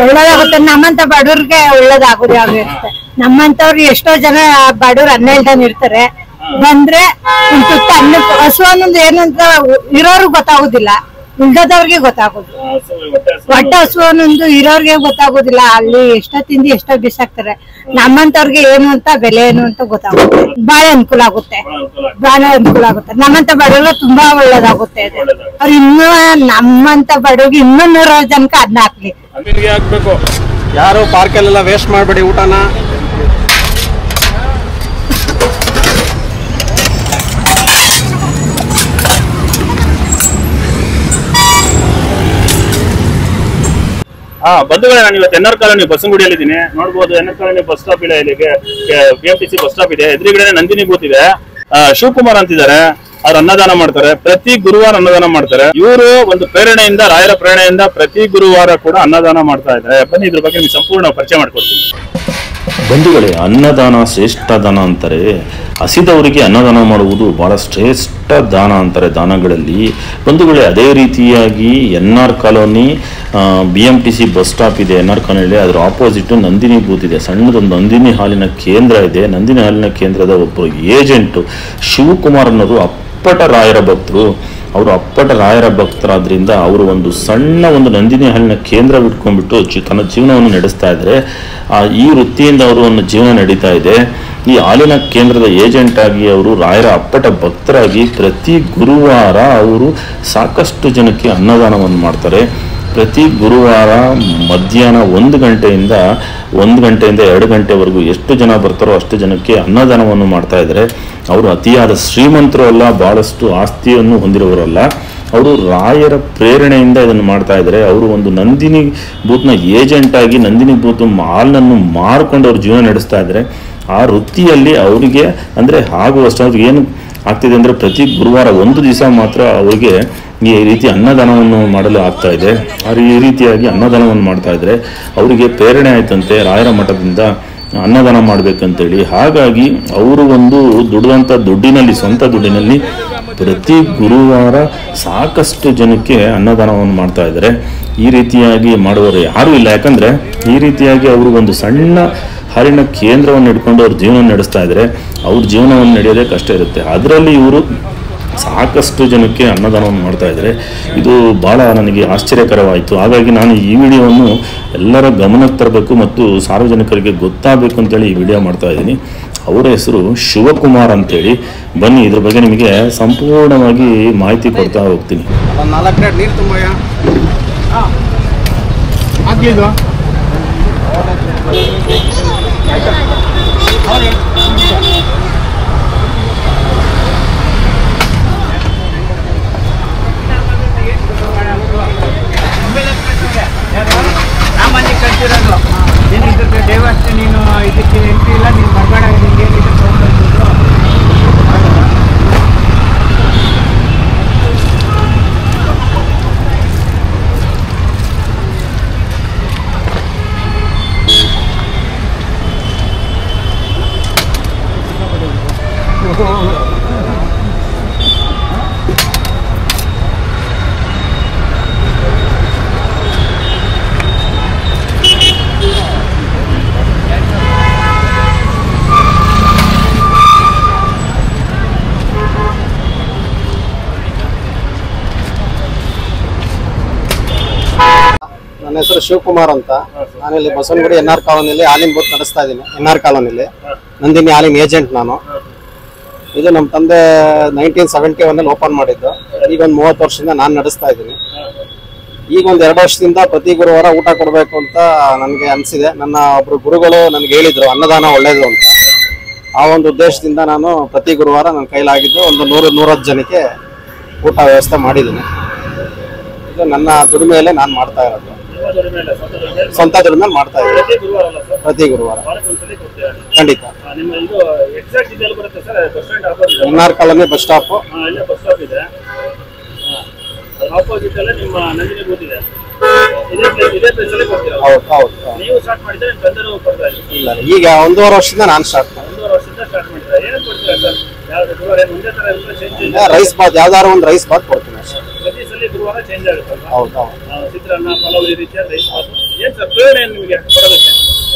ಒಳ್ಳೇದಾಗುತ್ತೆ. ನಮ್ಮಂತ ಬಡವ್ರಿಗೆ ಒಳ್ಳೇದಾಗುತ್ತೆ. ನಮ್ಮಂತವ್ರು ಎಷ್ಟೋ ಜನ ಬಡವ್ರು 12 ಜನ ಇರ್ತಾರೆ. ಬಂದ್ರೆ ಒಂದ್ ತುತ್ತ ಅನ್ನ ಹಸು ಅನ್ನೋದು ಏನಂತ ಇರೋರ್ಗ್ ಗೊತ್ತಾಗುದಿಲ್ಲ, ಇಲ್ದದವ್ರಿಗೆ ಗೊತ್ತಾಗೋದು. ಹೊಟ್ಟೆ ಹಸು ಅನ್ನೊಂದು ಇರೋರ್ಗೆ ಗೊತ್ತಾಗೋದಿಲ್ಲ. ಅಲ್ಲಿ ಎಷ್ಟೋ ತಿಂದು ಎಷ್ಟೋ ಬಿಸಾಕ್ತಾರೆ. ನಮ್ಮಂತವ್ರಿಗೆ ಏನು ಅಂತ ಬೆಲೆ ಏನು ಅಂತ ಗೊತ್ತಾಗುತ್ತೆ. ಬಹಳ ಅನುಕೂಲ ಆಗುತ್ತೆ, ಬಹಳ ಅನುಕೂಲ ಆಗುತ್ತೆ. ನಮ್ಮಂತ ಬಡವ್ರಿಗೆ ತುಂಬಾ ಒಳ್ಳೇದಾಗುತ್ತೆ. ಅವ್ರು ಇನ್ನೂ ನಮ್ಮಂತ ಬಡವ್ರಿಗೆ ಇನ್ನೂ 100 ಜನಕ್ಕೆ ಅದನ್ನ ಹಾಕ್ಲಿ. ಯಾರು ಪಾರ್ಕಲ್ಲೆಲ್ಲ ವೇಸ್ಟ್ ಮಾಡಬೇಡಿ ಊಟನ. ಬಂಧುಗಳೇ, ನಾನು ಇವತ್ತು ಎನ್ಆರ್ ಕಾಲೋನಿ ಬಸವನಗುಡಿಯಲ್ಲಿದ್ದೀನಿ. ನೋಡ್ಬೋದು, ಎನ್ಆರ್ ಕಾಲೋನಿ ಬಸ್ ಸ್ಟಾಪ್ ಇದೆ, ಇಲ್ಲಿಗೆ BMTC ಬಸ್ ಸ್ಟಾಪ್ ಇದೆ. ಎದುರುಗಡೆ ನಂದಿನಿ ಬೂತ್ ಇದೆ. ಶಿವಕುಮಾರ್ ಅಂತಿದ್ದಾರೆ, ಅವ್ರು ಅನ್ನದಾನ ಮಾಡ್ತಾರೆ. ಪ್ರತಿ ಗುರುವಾರ ಅನ್ನದಾನ ಮಾಡ್ತಾರೆ. ಇವರು ಒಂದು ಪ್ರೇರಣೆಯಿಂದ, ರಾಯರ ಪ್ರೇರಣೆಯಿಂದ ಪ್ರತಿ ಗುರುವಾರ ಕೂಡ ಅನ್ನದಾನ ಮಾಡ್ತಾ ಇದ್ದಾರೆ. ಬನ್ನಿ, ಇದ್ರ ಬಗ್ಗೆ ನಿಮ್ಗೆ ಸಂಪೂರ್ಣ ಪರಿಚಯ ಮಾಡ್ಕೊಡ್ತೀನಿ. ಬಂಧುಗಳೇ, ಅನ್ನದಾನ ಶ್ರೇಷ್ಠ ದಾನ ಅಂತಾರೆ. ಹಸಿದವರಿಗೆ ಅನ್ನದಾನ ಮಾಡುವುದು ಬಹಳ ಶ್ರೇಷ್ಠ ದಾನ ಅಂತಾರೆ ದಾನಗಳಲ್ಲಿ. ಬಂಧುಗಳೇ, ಅದೇ ರೀತಿಯಾಗಿ NR colony BMTC bus stop ಇದೆ. NR ಕಾಲೋನಿಯಲ್ಲಿ ಅದರ ಆಪೋಸಿಟ್ ನಂದಿನಿ ಬೂತ್ ಇದೆ. ಸಣ್ಣದೊಂದು ನಂದಿನಿ ಹಾಲಿನ ಕೇಂದ್ರ ಇದೆ. ನಂದಿನಿ ಹಾಲಿನ ಕೇಂದ್ರದ ಒಬ್ಬರು ಏಜೆಂಟು ಶಿವಕುಮಾರ್ ಅನ್ನೋರು ಅಪ್ಪಟ ರಾಯರ ಭಕ್ತರು. ಅವರು ಅಪ್ಪಟ ರಾಯರ ಭಕ್ತರಾದ್ರಿಂದ ಅವರು ಒಂದು ಸಣ್ಣ ಒಂದು ನಂದಿನಿ ಹಾಲಿನ ಕೇಂದ್ರ ಬಿಟ್ಕೊಂಡ್ಬಿಟ್ಟು ತನ್ನ ಜೀವನವನ್ನು ನಡೆಸ್ತಾ ಇದ್ದಾರೆ. ಈ ವೃತ್ತಿಯಿಂದ ಅವರು ಒಂದು ಜೀವನ ನಡೀತಾ ಇದೆ. ಈ ಹಾಲಿನ ಕೇಂದ್ರದ ಏಜೆಂಟ್ ಆಗಿ ಅವರು ರಾಯರ ಅಪ್ಪಟ ಭಕ್ತರಾಗಿ ಪ್ರತಿ ಗುರುವಾರ ಅವರು ಸಾಕಷ್ಟು ಜನಕ್ಕೆ ಅನ್ನದಾನವನ್ನು ಮಾಡ್ತಾರೆ. ಪ್ರತಿ ಗುರುವಾರ ಮಧ್ಯಾಹ್ನ 1 ಗಂಟೆಯಿಂದ 2 ಗಂಟೆವರೆಗೂ ಎಷ್ಟು ಜನ ಬರ್ತಾರೋ ಅಷ್ಟು ಜನಕ್ಕೆ ಅನ್ನದಾನವನ್ನು ಮಾಡ್ತಾ ಇದ್ದಾರೆ. ಅವರು ಅತಿಯಾದ ಶ್ರೀಮಂತರು ಅಲ್ಲ, ಬಹಳಷ್ಟು ಆಸ್ತಿಯನ್ನು ಹೊಂದಿರುವವರಲ್ಲ. ಅವರು ರಾಯರ ಪ್ರೇರಣೆಯಿಂದ ಇದನ್ನು ಮಾಡ್ತಾ ಇದ್ದಾರೆ. ಅವರು ಒಂದು ನಂದಿನಿ ಬೂತ್ನ ಏಜೆಂಟ್ ಆಗಿ ನಂದಿನಿ ಬೂತ್ ಹಾಲನ್ನು ಮಾರ್ಕೊಂಡು ಅವ್ರ ಜೀವನ ನಡೆಸ್ತಾ ಇದ್ದಾರೆ. ಆ ವೃತ್ತಿಯಲ್ಲಿ ಅವರಿಗೆ ಅಂದರೆ ಆಗುವಷ್ಟು ಅವ್ರಿಗೆ ಏನು ಆಗ್ತಿದೆ ಅಂದರೆ ಪ್ರತಿ ಗುರುವಾರ 1 ದಿವಸ ಮಾತ್ರ ಅವರಿಗೆ ಈ ರೀತಿ ಅನ್ನದಾನವನ್ನು ಮಾಡಲು ಆಗ್ತಾ ಇದೆ. ಈ ರೀತಿಯಾಗಿ ಅನ್ನದಾನವನ್ನು ಮಾಡ್ತಾ ಇದ್ದಾರೆ. ಅವರಿಗೆ ಪ್ರೇರಣೆ ಆಯ್ತಂತೆ ರಾಯರ ಮಠದಿಂದ ಅನ್ನದಾನ ಮಾಡಬೇಕಂತೇಳಿ. ಹಾಗಾಗಿ ಅವರು ಒಂದು ದುಡಿದಂಥ ದುಡ್ಡಿನಲ್ಲಿ, ಸ್ವಂತ ದುಡ್ಡಿನಲ್ಲಿ ಪ್ರತಿ ಗುರುವಾರ ಸಾಕಷ್ಟು ಜನಕ್ಕೆ ಅನ್ನದಾನವನ್ನು ಮಾಡ್ತಾ ಇದ್ದಾರೆ. ಈ ರೀತಿಯಾಗಿ ಮಾಡುವವರು ಯಾರೂ ಇಲ್ಲ. ಯಾಕಂದರೆ ಈ ರೀತಿಯಾಗಿ ಅವರು ಒಂದು ಸಣ್ಣ ಹಾಲಿನ ಕೇಂದ್ರವನ್ನು ಇಟ್ಕೊಂಡು ಅವ್ರ ಜೀವನ ನಡೆಸ್ತಾ ಇದ್ದಾರೆ. ಅವ್ರ ಜೀವನವನ್ನು ನಡೆಯೋದೇ ಕಷ್ಟ ಇರುತ್ತೆ. ಅದರಲ್ಲಿ ಇವರು ಸಾಕಷ್ಟು ಜನಕ್ಕೆ ಅನ್ನದಾನವನ್ನು ಮಾಡ್ತಾ ಇದ್ದಾರೆ. ಇದು ಭಾಳ ನನಗೆ ಆಶ್ಚರ್ಯಕರವಾಯಿತು. ಹಾಗಾಗಿ ನಾನು ಈ ವಿಡಿಯೋವನ್ನು ಎಲ್ಲರ ಗಮನಕ್ಕೆ ತರಬೇಕು ಮತ್ತು ಸಾರ್ವಜನಿಕರಿಗೆ ಗೊತ್ತಾಗಬೇಕು ಅಂತೇಳಿ ಈ ವಿಡಿಯೋ ಮಾಡ್ತಾ ಇದ್ದೀನಿ. ಅವರ ಹೆಸರು ಶಿವಕುಮಾರ್ ಅಂತೇಳಿ. ಬನ್ನಿ, ಇದ್ರ ಬಗ್ಗೆ ನಿಮಗೆ ಸಂಪೂರ್ಣವಾಗಿ ಮಾಹಿತಿ ಕೊಡ್ತಾ ಹೋಗ್ತೀನಿ. 4 ಲೀಟರ್ ನೀರು ತುಂಬಯ್ಯ. ಸಾಮಾನ್ಯ ಕಲ್ತಿರೋದು ಏನಿದ್ರೆ ದೇವಸ್ಥಾನ ನೀನು ಇದಕ್ಕೆ ಎಂಟ್ರಿ ಇಲ್ಲ, ನೀನು ಬರಬೇಡ, ನಿಂಗೆ ಏನಿದೆ ತೊಗೊಂಡ್ಬಂದಿದ್ದು. ನನ್ನ ಹೆಸರು ಶಿವಕುಮಾರ್ ಅಂತ. ನಾನಿಲ್ಲಿ ಬಸವನಗುಡಿ NR ಕಾಲೋನಿಯಲ್ಲಿ ಹಾಲಿನ ಬೂತ್ ನಡೆಸ್ತಾ ಇದ್ದೀನಿ. NR ಕಾಲೋನಿಯಲ್ಲಿ ನಂದಿನಿ ಹಾಲಿನ ಏಜೆಂಟ್ ನಾನು. ಇದು ನಮ್ಮ ತಂದೆ 1971 ಓಪನ್ ಮಾಡಿದ್ದು. ಈಗ ಒಂದು 30 ವರ್ಷದಿಂದ ನಾನು ನಡೆಸ್ತಾ ಇದ್ದೀನಿ. ಈಗ ಒಂದು 2 ವರ್ಷದಿಂದ ಪ್ರತಿ ಗುರುವಾರ ಊಟ ಕೊಡಬೇಕು ಅಂತ ನನಗೆ ಅನಿಸಿದೆ. ನನ್ನ ಒಬ್ಬರು ಗುರುಗಳು ನನಗೆ ಹೇಳಿದರು ಅನ್ನದಾನ ಒಳ್ಳೇದು ಅಂತ. ಆ ಒಂದು ಉದ್ದೇಶದಿಂದ ನಾನು ಪ್ರತಿ ಗುರುವಾರ ನನ್ನ ಕೈಲಾಗಿದ್ದು ಒಂದು 100-110 ಜನಕ್ಕೆ ಊಟ ವ್ಯವಸ್ಥೆ ಮಾಡಿದ್ದೀನಿ. ಇದು ನನ್ನ ದುಡಿಮೆಯಲ್ಲೇ ನಾನು ಮಾಡ್ತಾ ಇರೋದು. ಸ್ವಂತ ದುಡಿಮೆ ಮಾಡ್ತಾ ಇದ್ದೀನಿ ಪ್ರತಿ ಗುರುವಾರ. ಖಂಡಿತ. NR ಕಾಲೋನಿ ಬಸ್ ಸ್ಟಾಪ್ ಇದೆ. ಇಲ್ಲ, ಈಗ 1.5 ವರ್ಷದಿಂದ ನಾನು ಸ್ಟಾರ್ಟ್ ರೈಸ್ ಬಾತ್, ಯಾವ್ದಾದ್ರು ಒಂದು ರೈಸ್ ಬಾತ್ ಕೊಡ್ತೀನಿ ಅಷ್ಟೇ. ಪ್ರತಿ ಸಲ ಗುರುವಾರ ಚೇಂಜ್ ಆಗುತ್ತೆ. ಹೌದು, ಚಿತ್ರಾನ್ನ, ಪಲಾವ್, ಈ ರೀತಿಯ ರೈಸ್ ಬಾತ್ ಏನ್ ಸರ್ ಪ್ರೇರಣೆ ನಿಮಗೆ ಕೊಡೋದಕ್ಕೆ?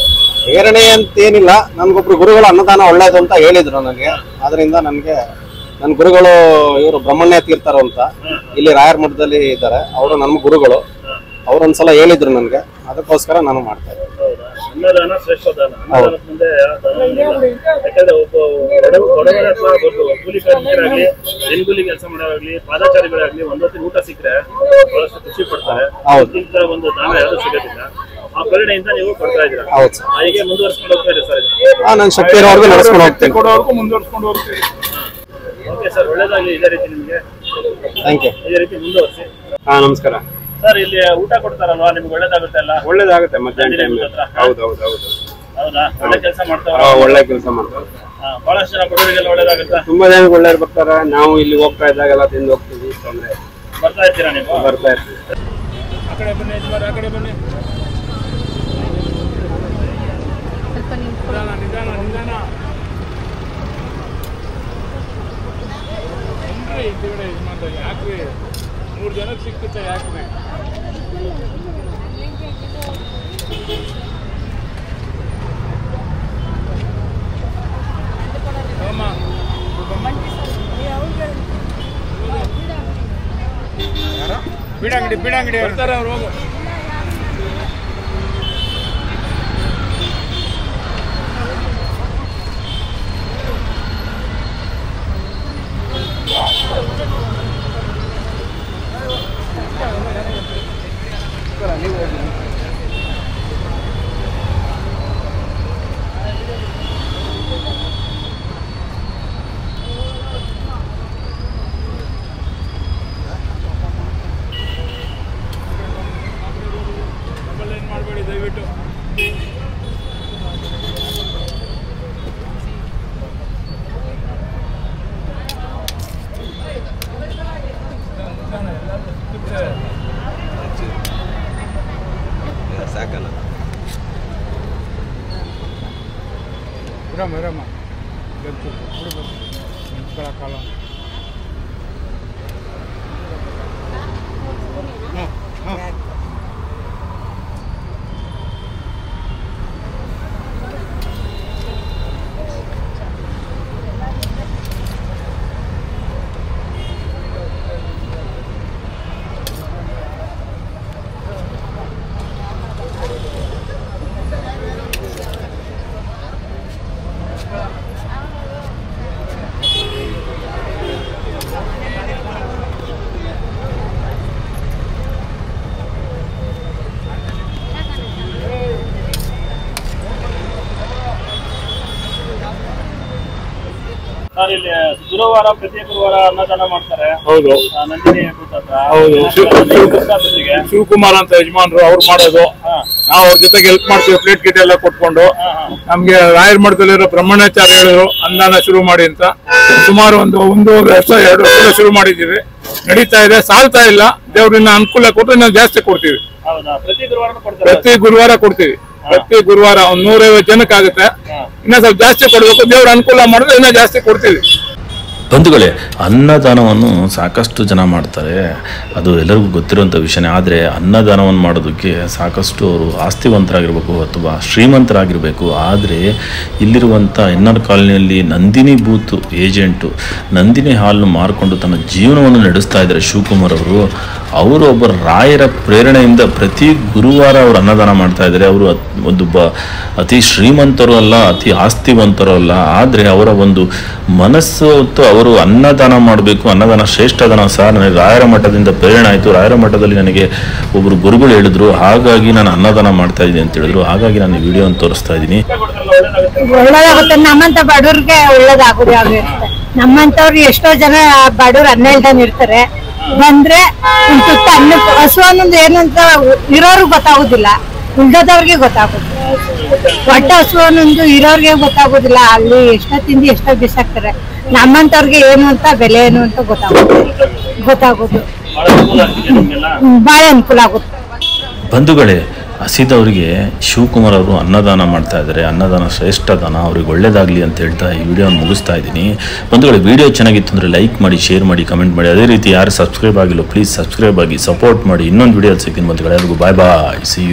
ಪ್ರೇರಣೆ ಅಂತ ಏನಿಲ್ಲ, ನನ್ಗೊಬ್ರು ಗುರುಗಳು ಅನ್ನದಾನ ಒಳ್ಳೇದು ಅಂತ ಹೇಳಿದ್ರು ನನಗೆ. ಅದರಿಂದ ನನಗೆ ನನ್ನ ಗುರುಗಳು ಇವರು ಬ್ರಹ್ಮಣ್ಯ ತೀರ್ಥರು ಅಂತ ಇಲ್ಲಿ ರಾಯರ ಮಠದಲ್ಲಿ ಇದ್ದಾರೆ. ಅವರು ನಮ್ಮ ಗುರುಗಳು. ಅವ್ರು ಒಂದ್ಸಲ ಹೇಳಿದ್ರು ನನಗೆ, ಅದಕ್ಕೋಸ್ಕರ ನಾನು ಮಾಡ್ತಾ ಇದ್ದೆ. ಅನ್ನದಾನ ಶ್ರೇಷ್ಠ ದಾನ. ಅನ್ನದಾನದ ಮುಂದೆ ಯಾಕಂದ್ರೆ ಒಬ್ಬ ಬಡವರ ಅಥವಾ ಕೂಲಿ ಕಾರ್ಮಿಕರಾಗ್ಲಿ, ಹೆಣ್ಗೂಲಿ ಕೆಲಸ ಮಾಡೋರಾಗ್ಲಿ, ಪಾದಾಚಾರಿಗಳಾಗ್ಲಿ ಒಂದೊತ್ತಿನ ಊಟ ಸಿಕ್ಕರೆ ಬಹಳಷ್ಟು ಖುಷಿ ಪಡ್ತಾರೆ. ಇಂಥ ಒಂದು ದಾನ ಯಾರು ಸಿಗೋದಿಲ್ಲ. ಆ ಪ್ರೇರಣೆಯಿಂದ ನೀವು ಕೊಡ್ತಾ ಇದ್ದೀರಾ. ಹೌದು ಸರ್. ಹಾಗೆ ಮುಂದುವರ್ಸ್ಕೊಂಡು ಹೋಗ್ತಾ ಇದೆ ಸರ್. ನಾನು ಶಕ್ತಿ ಇರೋವರೆಗೂ ನಡೆಸ್ಕೊಂಡು ಹೋಗ್ತೀನಿ. ಕೊಡೋವರೆಗೂ ಮುಂದುವರ್ಸ್ಕೊಂಡು ಹೋಗ್ತೀವಿ. ಓಕೆ ಸರ್, ಒಳ್ಳೇದಾಗಲಿ. ಇದೇ ರೀತಿ ನಿಮಗೆ ಥ್ಯಾಂಕ್ ಯು. ಇದೇ ರೀತಿ ಮುಂದುವರಿಸಿ. ನಮಸ್ಕಾರ ಸರ್. ಇಲ್ಲಿ ಊಟ ಕೊಡ್ತಾರಲ್ವಾ, ನಿಮ್ಗೆ ಒಳ್ಳೇದಾಗುತ್ತೆ ಅಲ್ಲ? ಒಳ್ಳೇದಾಗುತ್ತೆ ಮಧ್ಯಾಹ್ನ ಟೈಮ್. ಹೌದೌದು. ಹೌದಾ? ಒಳ್ಳೆ ಕೆಲಸ ಮಾಡ್ತಾರ. ಒಳ್ಳೆ ಕೆಲಸ ಮಾಡ್ತಾರೆ. ಬಹಳಷ್ಟು ಜನ ಬಡವರಿಗೆಲ್ಲ ಒಳ್ಳೇದಾಗುತ್ತೆ. ತುಂಬಾ ಜನ ಒಳ್ಳೆ ಬರ್ತಾರೆ. ನಾವು ಇಲ್ಲಿ ಹೋಗ್ತಾ ಇದ್ದಾಗೆಲ್ಲ ತಿಂದು ಹೋಗ್ತೀವಿ. ತೊಂದ್ರೆ ಬರ್ತಾ ಇರ್ತೀರಾ ನೀವು? ಬರ್ತಾ ಇರ್ತೀವಿ. ಆ ಕಡೆ ಬನ್ನಿ ಯಜಮಾನ್ರೆ, ಆ ಕಡೆ ಬನ್ನಿ. ನಿಧಾನ. ಯಾಕ್ರಿ 3 ಜನಕ್ಕೆ ಸಿಕ್ಕುತ್ತೆ? ಯಾಕ್ರಿ ಬೀಡಂಗಡಿ ಬರ್ತಾರೆ ಅವ್ರು. ಹೋಗು. ಮಾಡಬೇಡಿ ದಯವಿಟ್ಟು. ಸಾಕಲ್ಲ ಇರಮ್ಮ ಕಾಲ ಸರ್, ಇಲ್ಲಿ ಗುರುವಾರ ಪ್ರತಿ ಗುರುವಾರ ಅನ್ನದಾನ ಮಾಡ್ತಾರೆ. ಹೌದು ನಂದಿನಿ ಭೂತ ಹತ್ರ. ಹೌದು. ಜೊತೆಗೆ ಶಿವಕುಮಾರ್ ಅಂತ ಯಜಮಾನ್ರು ಅವ್ರು ಮಾಡೋದು. ನಾವು ಅವ್ರ ಜೊತೆಗೆ ಹೆಲ್ಪ್ ಮಾಡ್ತೀವಿ. ಪ್ಲೇಟ್ ಗಿಟ್ ಎಲ್ಲ ಕೊಟ್ಕೊಂಡು ನಮ್ಗೆ ರಾಯರ ಮಠದಲ್ಲಿರೋ ಬ್ರಹ್ಮಣ್ಯಾಚಾರ್ಯ ಹೇಳಿದ್ರು ಅನ್ನದಾನ ಶುರು ಮಾಡಿ ಅಂತ. ಸುಮಾರು ಒಂದೂವರೆ ವರ್ಷ 2 ವರ್ಷ ಶುರು ಮಾಡಿದ್ದೀವಿ. ನಡೀತಾ ಇದೆ, ಸಾಲ್ತಾ ಇಲ್ಲ. ದೇವ್ರನ್ನ ಅನುಕೂಲ ಕೊಟ್ಟರೆ ನಾವು ಜಾಸ್ತಿ ಕೊಡ್ತೀವಿ. ಹೌದಾ? ಪ್ರತಿ ಗುರುವಾರ ಕೊಡ್ತಾರೆ? ಪ್ರತಿ ಗುರುವಾರ ಕೊಡ್ತೀವಿ. ಪ್ರತಿ ಗುರುವಾರ 150 ಜನಕ್ಕೆ ಆಗುತ್ತೆ. ಇನ್ನ ಸ್ವಲ್ಪ ಜಾಸ್ತಿ ಕೊಡ್ಬೇಕು. ದೇವ್ರ ಅನುಕೂಲ ಮಾಡಿದ್ರೆ ಇನ್ನ ಜಾಸ್ತಿ ಕೊಡ್ತೀವಿ. ಬಂಧುಗಳೇ, ಅನ್ನದಾನವನ್ನು ಸಾಕಷ್ಟು ಜನ ಮಾಡ್ತಾರೆ, ಅದು ಎಲ್ಲರಿಗೂ ಗೊತ್ತಿರುವಂಥ ವಿಷಯನೇ. ಆದರೆ ಅನ್ನದಾನವನ್ನು ಮಾಡೋದಕ್ಕೆ ಸಾಕಷ್ಟು ಅವರು ಆಸ್ತಿವಂತರಾಗಿರಬೇಕು ಅಥವಾ ಶ್ರೀಮಂತರಾಗಿರಬೇಕು. ಆದರೆ ಇಲ್ಲಿರುವಂಥ ಎನ್.ಆರ್. ಕಾಲೋನಿಯಲ್ಲಿ ನಂದಿನಿ ಬೂತ್ ಏಜೆಂಟು ನಂದಿನಿ ಹಾಲನ್ನು ಮಾರಿಕೊಂಡು ತನ್ನ ಜೀವನವನ್ನು ನಡೆಸ್ತಾ ಇದ್ದಾರೆ ಶಿವಕುಮಾರ್ ಅವರು. ಅವರು ಒಬ್ಬ ರಾಯರ ಪ್ರೇರಣೆಯಿಂದ ಪ್ರತಿ ಗುರುವಾರ ಅವರು ಅನ್ನದಾನ ಮಾಡ್ತಾ ಇದ್ದಾರೆ. ಅವರು ಅತಿ ಶ್ರೀಮಂತರು ಅಲ್ಲ, ಅತಿ ಆಸ್ತಿವಂತರು ಅಲ್ಲ. ಆದರೆ ಅವರ ಒಂದು ಮನಸ್ಸು ಹೊತ್ತು ಅವರು ಅನ್ನದಾನ ಮಾಡಬೇಕು, ಅನ್ನದಾನ ಶ್ರೇಷ್ಠ ದಾನ. ಸರ್, ನನಗೆ ರಾಯರ ಮಠದಿಂದ ಪ್ರೇರಣೆ ಆಯಿತು. ರಾಯರ ಮಠದಲ್ಲಿ ನನಗೆ ಒಬ್ಬರು ಗುರುಗಳು ಹೇಳಿದ್ರು, ಹಾಗಾಗಿ ನಾನು ಅನ್ನದಾನ ಮಾಡ್ತಾ ಇದ್ದೀನಿ ಅಂತ ಹೇಳಿದ್ರು. ಹಾಗಾಗಿ ನಾನು ಈ ವಿಡಿಯೋವನ್ನು ತೋರಿಸ್ತಾ ಇದ್ದೀನಿ. ಒಳ್ಳೇದಾಗುತ್ತೆ. ನಮ್ಮಂತ ಬಡವ್ರಿಗೆ ಒಳ್ಳೇದಾಗುತ್ತೆ. ನಮ್ಮಂತವ್ರು ಎಷ್ಟೋ ಜನ ಬಡವ್ರು ಅನ್ನ ಇಲ್ದಂಗ್ ಇರ್ತಾರೆ. ಬಂದ್ರೆ ಒಂದ್ ತುತ್ತ ಅನ್ನ, ಹಸು ಅನ್ನೋದು ಏನಂತ ಇರೋರ್ಗೆ ಗೊತ್ತಾಗುದಿಲ್ಲ, ಇಲ್ದದವ್ರಿಗೆ ಗೊತ್ತಾಗುತ್ತೆ. ಹೊಟ್ಟೆ ಹಸು ಅನ್ನೊಂದು ಇರೋರ್ಗೆ ಗೊತ್ತಾಗುದಿಲ್ಲ. ಅಲ್ಲಿ ಎಷ್ಟೋ ತಿಂದು ಎಷ್ಟೋ ಬಿಸಾಕ್ತಾರೆ. ನಮ್ಮಂತವ್ರಿಗೆ ಏನು ಅಂತ ಬೆಲೆ ಏನು ಅಂತ ಗೊತ್ತಾಗೋದು ಬಹಳ ಅನುಕೂಲ ಆಗುತ್ತೆ. ಬಂಧುಗಳೇ, ಹಸಿದವರಿಗೆ ಶಿವಕುಮಾರ್ ಅವರು ಅನ್ನದಾನ ಮಾಡ್ತಾ ಇದ್ದಾರೆ. ಅನ್ನದಾನ ಶ್ರೇಷ್ಠ ದಾನ, ಅವ್ರಿಗೆ ಒಳ್ಳೇದಾಗಲಿ ಅಂತ ಹೇಳ್ತಾ ಈ ವಿಡಿಯೋನ ಮುಗಿಸ್ತಾ ಇದ್ದೀನಿ. ಬಂಧುಗಳೇ, ವಿಡಿಯೋ ಚೆನ್ನಾಗಿತ್ತು ಅಂದರೆ ಲೈಕ್ ಮಾಡಿ, ಶೇರ್ ಮಾಡಿ, ಕಮೆಂಟ್ ಮಾಡಿ. ಅದೇ ರೀತಿ ಯಾರು ಸಬ್ಸ್ಕ್ರೈಬ್ ಆಗಿಲ್ಲ ಪ್ಲೀಸ್ ಸಬ್ಸ್ಕ್ರೈಬ್ ಆಗಿ ಸಪೋರ್ಟ್ ಮಾಡಿ. ಇನ್ನೊಂದು ವಿಡಿಯೋ ಸಿಗ್ತೀನಿ ಬಂಧುಗಳೇ. ಎಲ್ಲರಿಗೂ ಬಾಯ್ ಬಾಯ್, ಸಿ ಯು.